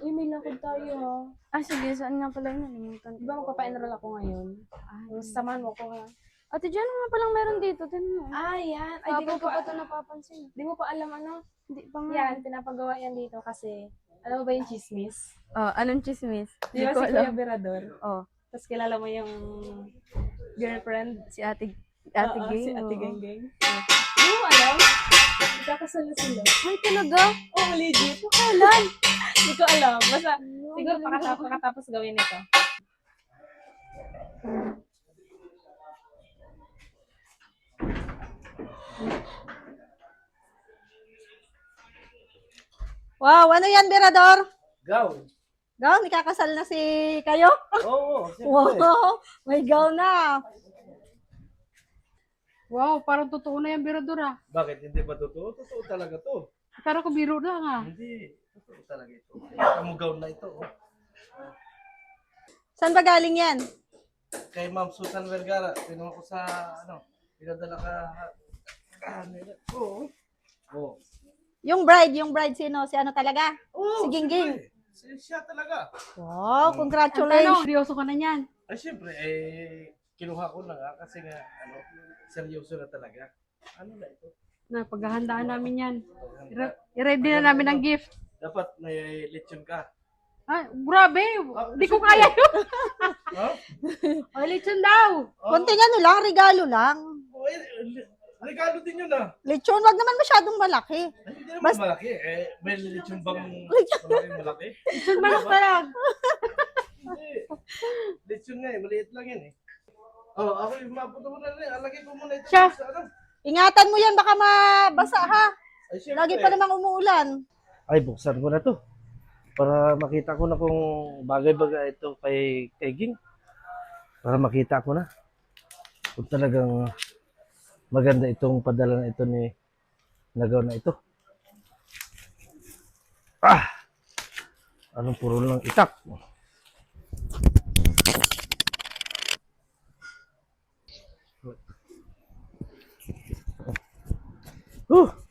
Uy, may lakad tayo ha. Sige, saan nga pala yun? Nalimutan ko. Di ba magpapa-enroll ako ngayon? Samahan mo ko ha. Ate Jan, ano nga palang meron dito? Tignan mo. Yan. Ay, di Kapag mo ko pa pa, ito napapansin. di mo pa alam ano? Hindi pa nga. Yan, pinapagawa yan dito kasi, alam mo ba yung chismis? Anong chismis? Di ba ko si Kuya Berador? Tapos kilala mo yung girlfriend? Si Ate Oo, Ging. si Ate oo. Genggeng. Di mo alam? Magkakasal na sila. Ay, talaga? Oh, legit. Kailan? Hindi ko alam. Basta, siguro pakatapos gawin ito. Wow, ano yan, Berador? Gown. Gown, ikakasal na si kayo? Oo, siyempre. Wow, may gown na. Wow, parang totoo na yan, Berador ah. Bakit? Hindi ba totoo? Totoo talaga to. Akala ko biro lang ah. Hindi. Totoo talaga ito. Kita mo gown na ito. Oh. Saan ba galing yan? Kay Ma'am Susan Vergara. Pinuha ko sa, pinadala ka. Oo. Oo. Yung bride sino? Si ano talaga? Oo, Si Gingging. siyempre. Siya talaga. Wow, Ano, congratulations. seryoso ka na yan. Ay, siyempre, kinuha ko na nga kasi nga, seryoso na talaga. Ano na ito? Na, paghahandaan namin yan. I-ready na namin ang gift. Dapat may lechon ka. Ah, grabe. Di ko siyempre. kaya yun. Ha? O, lechon daw. Konting ano lang, regalo lang. Oh, regalo din yun ah. Lechon, wag naman masyadong malaki. Ay, hindi naman malaki. May lechon bang malaki? Lechon manok na lang. Hindi. Lechon nga maliit lang yan Oh, ako yung mapunta mo na rin. Alagay ko muna ito Siya. sa ano. Ingatan mo yan, baka mabasa ha. Ay, syempre. Lagi pa namang umuulan. Ay, buksan ko na to. Para makita ko na kung bagay-bagay ito kay Ging. Para makita ko na. Kung talagang maganda itong padala na ito ni Nagaw na ito. Anong puro lang itak.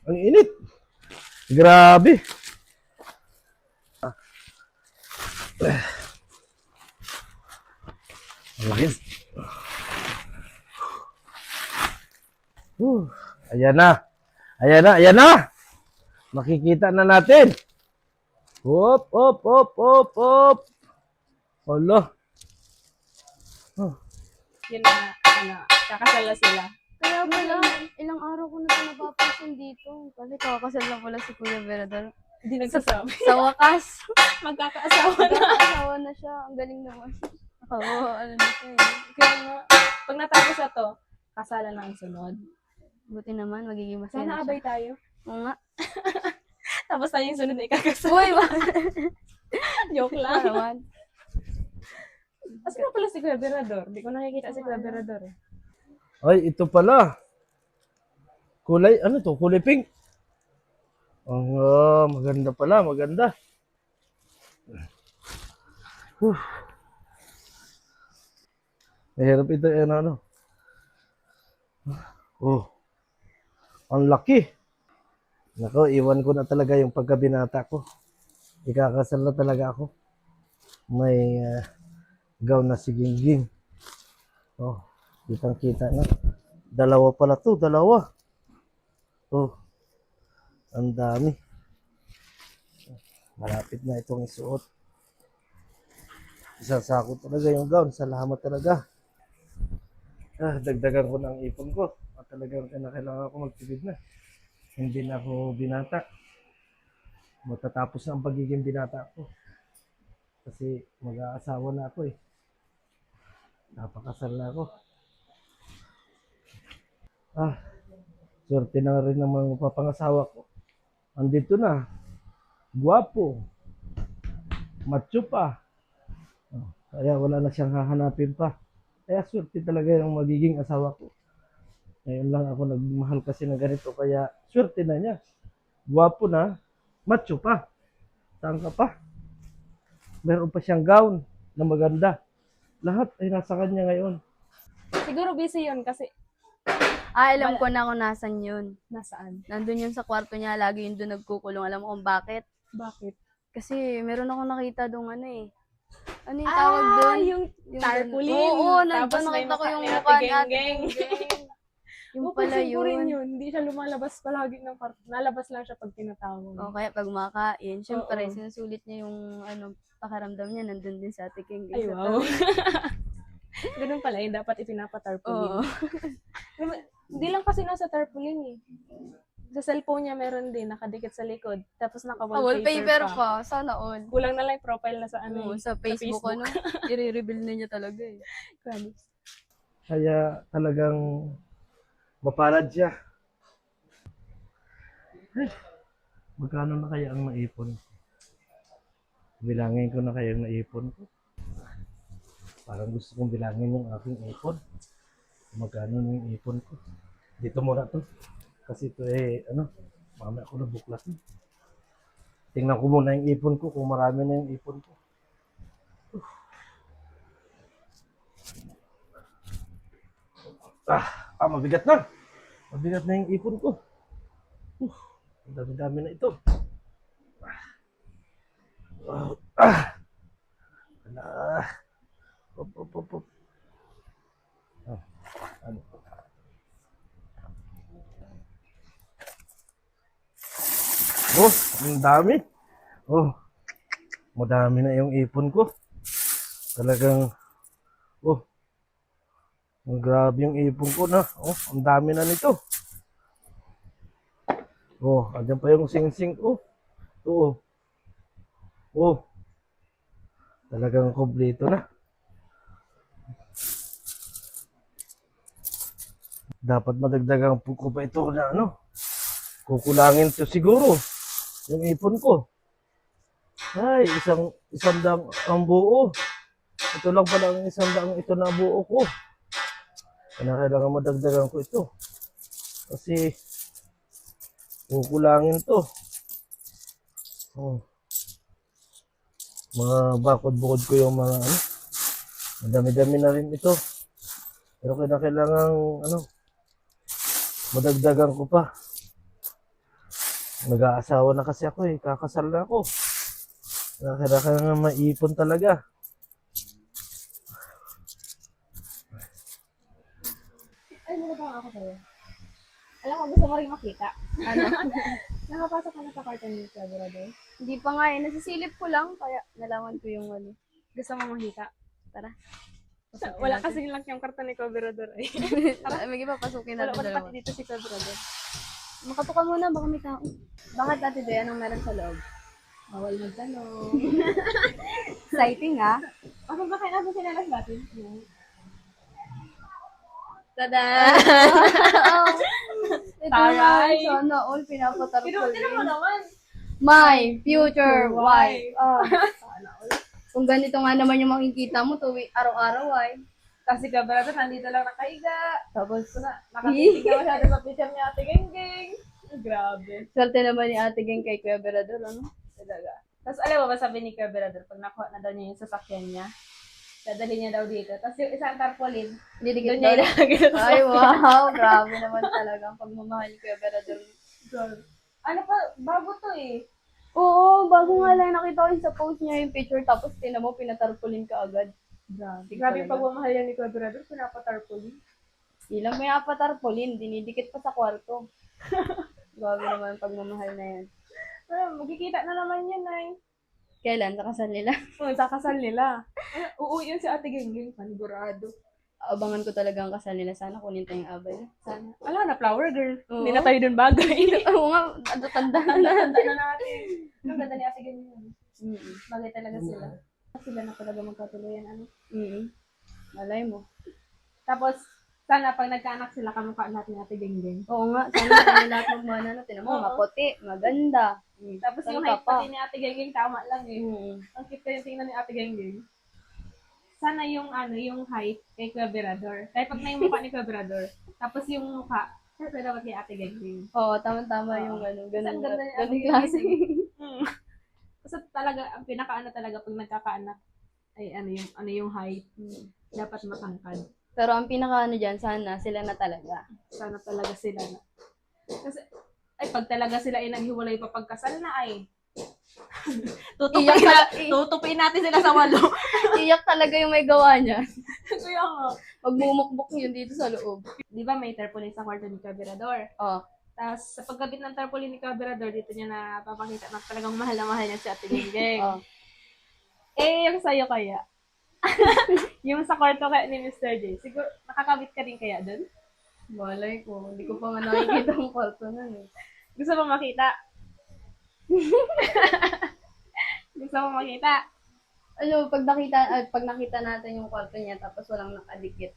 Ang init. Grabe. Ang laki. Ayan na. Ayan na, ayan na. Makikita na natin. Hop, hop, hop, hop, hop. Hala. Yun na, kakasal na sila. Kaya pala, ilang araw ko na ito napapansin dito. Kasi kakasal na pala si Kuya Berador. Hindi nagsasabi. Sa wakas. Magkakaasawa na. Asawa na siya. Ang galing naman. Oo, ano na siya eh. Kaya nga, pag natapos na to, kasalan na ang sunod. Buti naman, magiging masaya Sana na siya. abay tayo. Oo nga. Tapos tayo yung sunod na ikakasal. Uy, Joke lang. naman. Kasi na pala si Kuya Berador. Hindi ko nakikita si Kuya Berador eh. Ay, ito pala. Kulay, ano to? Kulay pink. Maganda pala, maganda. Mahirap ito, ano. Oh, ang laki. Nako, iwan ko na talaga yung pagkabinata ko. Ikakasal na talaga ako. May gown na si Gingging. Oh, kitang-kita na. Dalawa pala to, dalawa. Oh, ang dami. Malapit na itong isuot. Isang sako talaga yung gown. Salamat talaga. Dagdagan ko ng ipon ko. At talagang kailangan ako magtipid na. Hindi na ako binata. Matatapos na ang pagiging binata ko. Kasi mag-aasawa na ako eh. Napakasal na ako. Swerte na rin ng mga papangasawa ko. Andito na. Guwapo. Macho pa. Kaya wala na siyang hahanapin pa. Kaya swerte talaga yung magiging asawa ko. Ngayon lang ako nagmahal kasi ng ganito. Kaya swerte na niya. Guwapo na. Macho pa. Saan ka pa? Meron pa siyang gown na maganda. Lahat ay nasa kanya ngayon. Siguro busy yun kasi Alam ko na kung nasan yun. nasaan? Nandun yun sa kwarto niya. Lagi yun doon nagkukulong. Alam mo kung bakit? Bakit? Kasi meron ako nakita doon ano eh. Ano yung tawag doon? yung tarpaulin. Oo, Tapos nandun may nakita ko mukha yung ni mukha Ate ni Ate Genggeng. Genggeng. Yung Oo, pala pansin ko rin yun. yun. Hindi siya lumalabas palagi ng kwarto. Nalabas lang siya pag tinatawag. O kaya pag makain, syempre Oo. sinusulit niya yung pakiramdam niya, nandun din sa Ate Genggeng. Ay, sa wow. tabi. Ganun pala yun. Dapat Oo. ipinapatarpaulin. Hindi lang kasi nasa tarpaulin eh. Sa cellphone niya meron din, nakadikit sa likod. Tapos Wallpaper naka-wallpaper pa. pa. Sana all. Kulang na lang yung profile na sa Oo, ano eh, sa Facebook, ano, i-reveal na niya talaga eh. Grabe. Kaya talagang mapalad siya. Ay, magkano na kaya ang naipon? Bilangin ko na kaya ang naipon ko. Parang gusto kong bilangin yung aking ipon. Magkano na yung ipon ko. Dito muna to. Kasi ito mamaya ako na buklas. Tingnan ko muna yung ipon ko kung marami na yung ipon ko. Mabigat na. Mabigat na yung ipon ko. Ang dami-dami na ito. Op. Ano? Ang dami. Madami na yung ipon ko. Talagang, ang grabe yung ipon ko na. Ang dami na nito. Andyan pa yung sing-sing ko. Talagang kompleto na. Dapat madagdagan ko pa ito na kukulangin to siguro. Yung ipon ko. Ay, isang daang ang buo. Ito lang pala ang isang daang ito na buo ko. Kailangan madagdagan ko ito. Kasi kukulangin to. Mga bakod-bukod ko yung mga madami-dami na rin ito. Pero kailangan madagdagan ko pa. Nag-aasawa na kasi ako eh. Kakasal na ako. Kailangan maipon talaga. Ay, wala bang ako sa'yo? Alam ko, gusto mo rin makita. Ano? Nakapasok ka na sa kwarto ni Labrador? Hindi pa nga eh, nasisilip ko lang, kaya nalaman ko yung ano. Gusto mo makita? Tara. Wala kasi lang yung kwarto ni Labrador eh. May iba, pasukin Wala natin ko dalawa. pati dito si Labrador. Makatuka muna, baka may tao. Bakit Ate Joy, anong meron sa loob? Bawal magtanong. Exciting ah. Ako ba kayo nasa sinalas natin? Tada! Ito Taray! naman, sana all pinapatarpol. Tinan mo naman! My future wife. Sana all. Kung ganito nga naman yung makikita mo, araw-araw ay. Kasi Labrador, nandito lang nakahiga. Tapos, Nakapiting na masyado sa picture ni Ate Genggeng. Grabe. swerte naman ni Ate Geng kay Kuya Berador, ano? Talaga. Tapos alam mo ba sabi ni Kuya Berador, pag nakuha na daw niya yung sasakyan niya, dadali niya daw dito. Tapos yung isang tarpaulin, Didikit doon niya doon. ilalagay sa Ay, wow. Grabe naman talaga ang pagmamahal ni Kuya Berador. sasakyan. Ano pa, bago to eh. Oo, bago nga lang nakita ko yun sa post niya yung picture, tapos tinan mo, pinatarpulin ka agad. Grabe yung pagmamahal yan ni Kuya Berador, pinapatarpaulin. Ilang may apatarpulin, dinidikit pa sa kwarto. Grabe naman ang pagmamahal na yan. Magkikita na naman yan ay. Kailan? Sa kasal nila? Sa kasal nila. Uuwi yun si Ate Genggeng, panigurado. Abangan ko talaga ang kasal nila. Sana kunin tayong abay. Sana. Alam na, flower girl. Oo. Hindi na tayo dun bagay. Oo nga, tanda na. Tanda na natin. Ang ganda ni Ate Genggeng. Mm-mm. Bagay talaga sila. Sila na talaga magkatuloyan. Ano? Mm-mm. Malay mo. Tapos, sana pag nagkaanak sila, kamukha natin ni Ate Genggeng. Oo nga, sana kami lahat magmana na. Tinan mo, Oo. maputi, maganda. Tapos yung Saan height ka pa? pati ni Ate Genggeng, tama lang eh. Mm-mm. Ang cute ko yung tingnan ni Ate Genggeng. Sana yung yung height kay Kuya Berador. Kahit pag na yung mukha ni Kuya Berador. Tapos yung mukha, syempre dapat kay Ate Genggeng. Oo, tama-tama Oo. yung ganun Ang ganda ni Ate ganun klase. Kasi talaga, ang pinakaano talaga pag nagkakaanak, ay yung height. Dapat matangkad. Pero ang pinaka dyan, sana sila na talaga. Sana talaga sila na. Kasi, ay pag talaga sila ay naghiwalay pa pagkasal na ay, Tutupin natin sila sa walo. Iyak talaga yung may gawa niya. Kaya nga. Magmumukbok yun dito sa loob. Di ba may tarpaulin sa kwarto ni Kaberador? Oh. Tapos sa pagkabit ng tarpaulin ni Kaberador, dito niya napapakita na talagang mahal na mahal niya si Ate Genggeng. Oh. Eh, yung sa'yo kaya? Yung sa kwarto kaya ni Mr. J, siguro nakakabit ka rin kaya dun? Malay ko. Hindi ko pa nga nakikita ang kwarto na eh. Gusto mo makita? Gusto mo makita? Ano, pag nakita natin yung kwarto niya tapos walang nakadikit.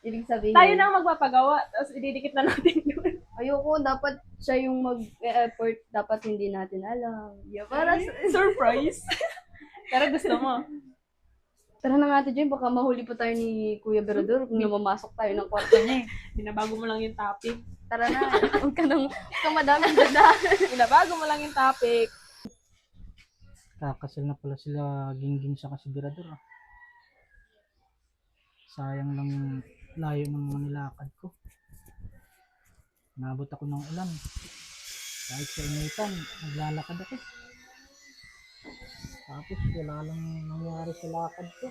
Ibig sabihin, Tayo na ang magpapagawa, tapos ididikit na natin yun. ayoko, dapat siya yung mag-effort, dapat hindi natin alam. Yeah, para surprise. Pero gusto mo. Tara na nga Jen, baka mahuli pa tayo ni Kuya Berador kung lumamasok tayo ng kwarto niya eh. Binabago mo lang yung topic. Tara na, huwag ka madaming ganda. Binabago mo lang yung topic. Kakasal na pala sila Gingging sa Kasibirador. Sayang lang yung layo ng mga nilakad ko. Nabot ako ng ulan. Kahit sa initan, naglalakad ako. Tapos wala lang nangyari sa lakad ko.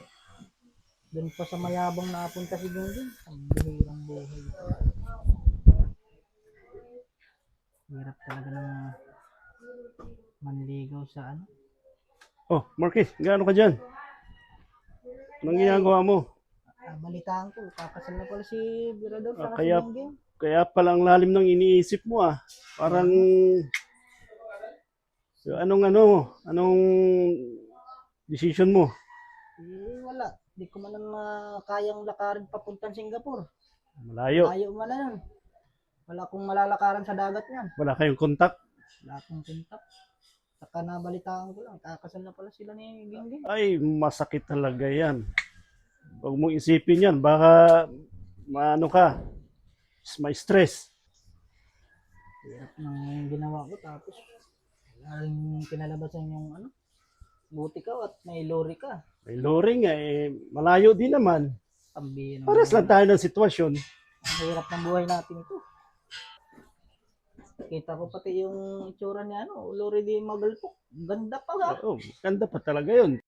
Doon pa sa mayabang napunta si Gingging. Ang bihirang buhay. Hirap talaga ng manligaw sa ano. Oh, Marquis, gaano ka dyan? Anong ginagawa mo? Balitaan ko, kakasal na pala si Birador Ah, sa kaya- Gingging. Kaya pala ang lalim ng iniisip mo ah. Parang... So, anong decision mo? Eh, wala. Di ko man kayang lakarin papuntang Singapore. Malayo. Layo man na nun. Wala akong malalakaran sa dagat niyan. Wala kayong kontak. Wala akong kontak. Saka nabalitaan ko lang, kakasal na pala sila ni Gingging. Ay, masakit talaga yan. Huwag mong isipin yan. Baka maano ka. May stress. Hirap ng ginawa ko tapos wala rin kinalabasan yung ano. Buti ka at may lorry ka. May lori nga eh. Malayo din naman. Tambi Paras lang tayo ng sitwasyon. Ang hirap ng buhay natin ito. Kita ko pati yung itsura niya, ano, lorry di magalpok. Ganda pa nga. Oh, ganda pa talaga yun.